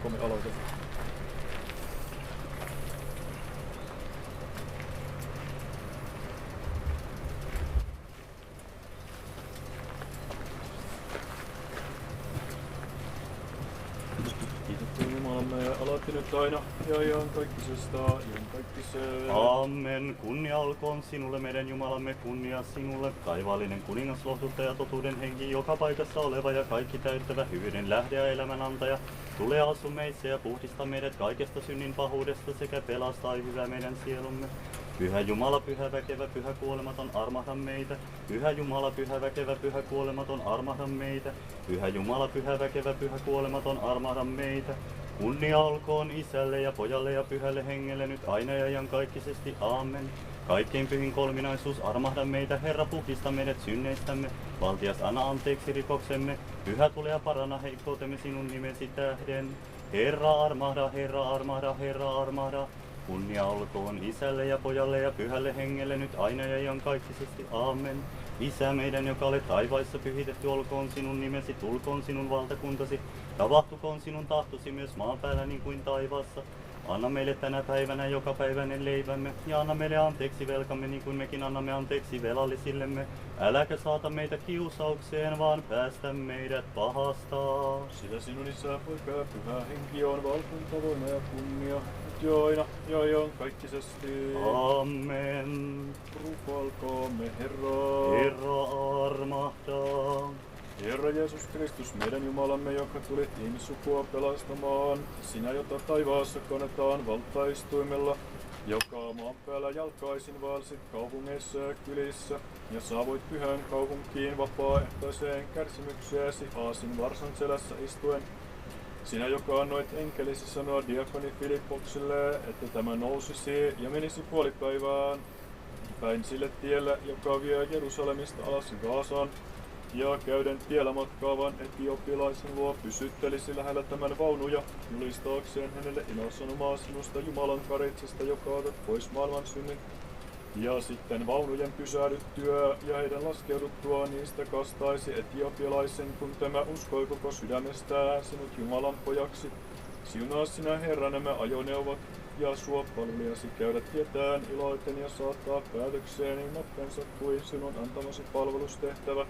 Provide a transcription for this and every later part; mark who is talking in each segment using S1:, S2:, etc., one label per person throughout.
S1: Voitteko me aloitella? Kiitetty Jumalamme ja aloitti nyt aina ja iankaikkisesta iankaikkiseen.
S2: Amen. Kunnia olkoon sinulle, meidän Jumalamme, kunnia sinulle, taivaallinen kuningas, lohduttaja, totuuden henki, joka paikassa oleva ja kaikki täyttävä, hyvyyden lähde ja elämän antaja. Tule asu meissä ja puhdista meidät kaikesta synnin pahuudesta sekä pelastaa hyvä meidän sielumme. Pyhä Jumala, pyhä väkevä, pyhä kuolematon, armahda meitä. Pyhä Jumala, pyhä väkevä, pyhä kuolematon, armahda meitä. Pyhä Jumala, pyhä väkevä, pyhä kuolematon, armahda meitä. Kunnia olkoon Isälle ja Pojalle ja Pyhälle Hengelle nyt aina ja iankaikkisesti. Aamen. Kaikkein pyhin kolminaisuus, armahda meitä, Herra, puhdista meidät synneistämme. Valtias, anna anteeksi rikoksemme. Pyhä, tule ja paranna heikkoutemme sinun nimesi tähden. Herra armahda, Herra armahda, Herra armahda. Kunnia olkoon Isälle ja Pojalle ja Pyhälle Hengelle nyt aina ja iankaikkisesti. Aamen. Isä meidän, joka olet taivaissa, pyhitetty olkoon sinun nimesi, tulkoon sinun valtakuntasi. Tapahtukoon sinun tahtosi myös maan päällä niin kuin taivaassa. Anna meille tänä päivänä jokapäiväinen leivämme ja anna meille anteeksi velkamme niin kuin mekin annamme anteeksi velallisillemme. Äläkä saata meitä kiusaukseen, vaan päästä meidät pahasta.
S1: Sillä sinun Isä, Poika ja Pyhä Henki on valkunta, voima ja kunnia, nyt jo aina ja iankaikkisesti.
S2: Amen.
S1: Rukoilkaamme Herraa.
S2: Herra armahda.
S1: Herra Jeesus Kristus, meidän Jumalamme, joka tulit ihmissukua pelastamaan, sinä, jota taivaassa kannetaan valtaistuimella, joka maan päällä jalkaisin valsit kaupungeissa ja kylissä, ja saavuit pyhän kaupunkiin vapaaehtoiseen kärsimykseesi aasin varsan selässä istuen. Sinä, joka annoit enkelisi sanoa diakoni Filippokselle, että tämä nousisi ja menisi puolipäivään päin sille tielle, joka vie Jerusalemista alas Gaasaan, ja käyden tiellä matkaavan etiopialaisen luo pysyttelisi lähellä tämän vaunuja, julistaakseen hänelle ilosanomaa sinusta Jumalan karitsesta, joka otat pois maailman synnin. Ja sitten vaunujen pysähdyttyä ja heidän laskeuduttua niistä kastaisi etiopialaisen, kun tämä uskoi koko sydämestään sinut Jumalan pojaksi. Siunaa sinä Herra nämä ajoneuvot ja suo palvelijasi käydä tietään iloiten ja saattaa päätökseen niin matkansa kuin sinun antamasi palvelustehtävä.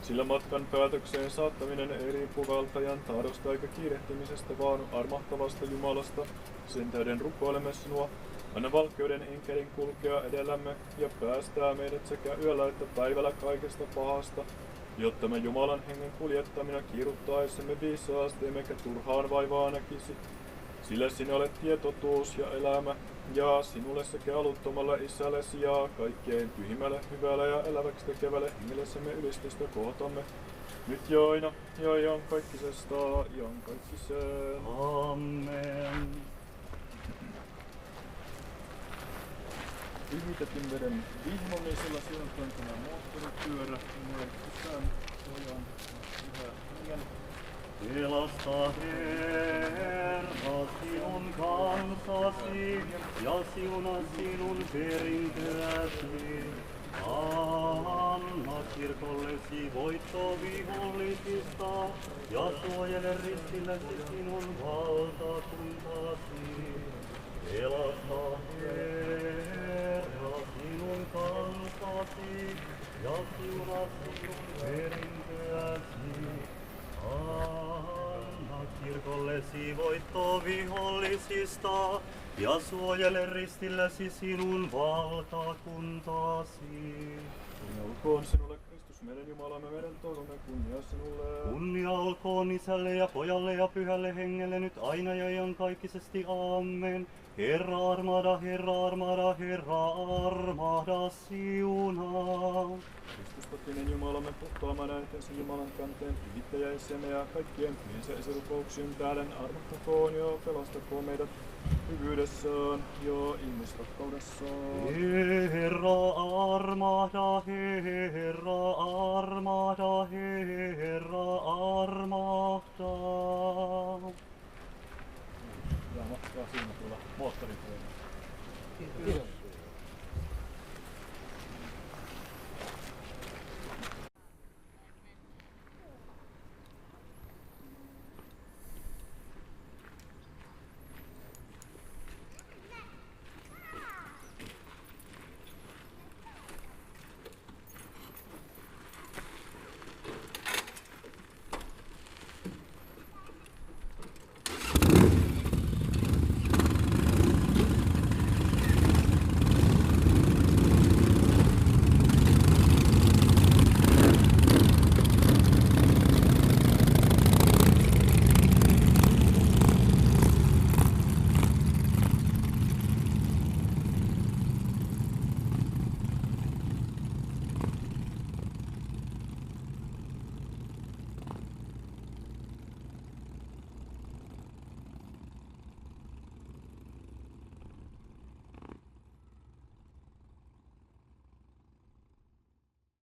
S1: Sillä matkan päätökseen saattaminen ei riipu valtajan tahdosta eikä kiirehtimisestä, vaan armahtavasta Jumalasta. Sen tähden rukoilemme sinua. Anna valkeuden enkelin kulkea edellämme ja päästää meidät sekä yöllä että päivällä kaikesta pahasta, jotta me Jumalan hengen kuljettamina kiiruttaisemme viisaasti emmekä turhaan vaivaa näkisi. Sillä sinä olet tie, totuus ja elämä, ja sinulle sekä aluttomalle Isällesi ja kaikkein pyhimmälle, hyvälle ja eläväksi tekevälle hengellessämme ylistystä kohtamme. Nyt ja aina ja iankaikkisesta iankaikkiseen.
S2: Amen.
S1: Pyhitetyn veden vihmomisella sieltä tämä moottoripyörä, merkitään pojan pyhä hengen.
S2: Pelasta Herra sinun kansasi ja siunaa sinun perintöäsi. Anna kirkollesi voitto vihollisista ja suojele ristilläsi sinun valtakuntasi. Pelasta Herra sinun kansasi ja siunaa sinun perintöäsi. Anna kirkollesi voitto vihollisista ja suojele ristilläsi sinun valtakuntasi.
S1: Kunnia olkoon sinulle, Kristus, meidän Jumalamme, meidän toivomme, kunnia sinulle.
S2: Kunnia olkoon Isälle ja Pojalle ja Pyhälle Hengelle nyt aina ja iankaikkisesti. Amen. Herra armada, Herra armada, Herra armada siunaa.
S1: Kristus totinen Jumalamme, puhtoamaan äänetensä Jumalan kanteen pyhittäjäisemme ja kaikkien pyhiensä esirukouksien tähden armottakoon ja pelastakoon meidät hyvyydessään ja ihmisrakkaudessaan.
S2: Herra armada, Herra armada, Herra armada.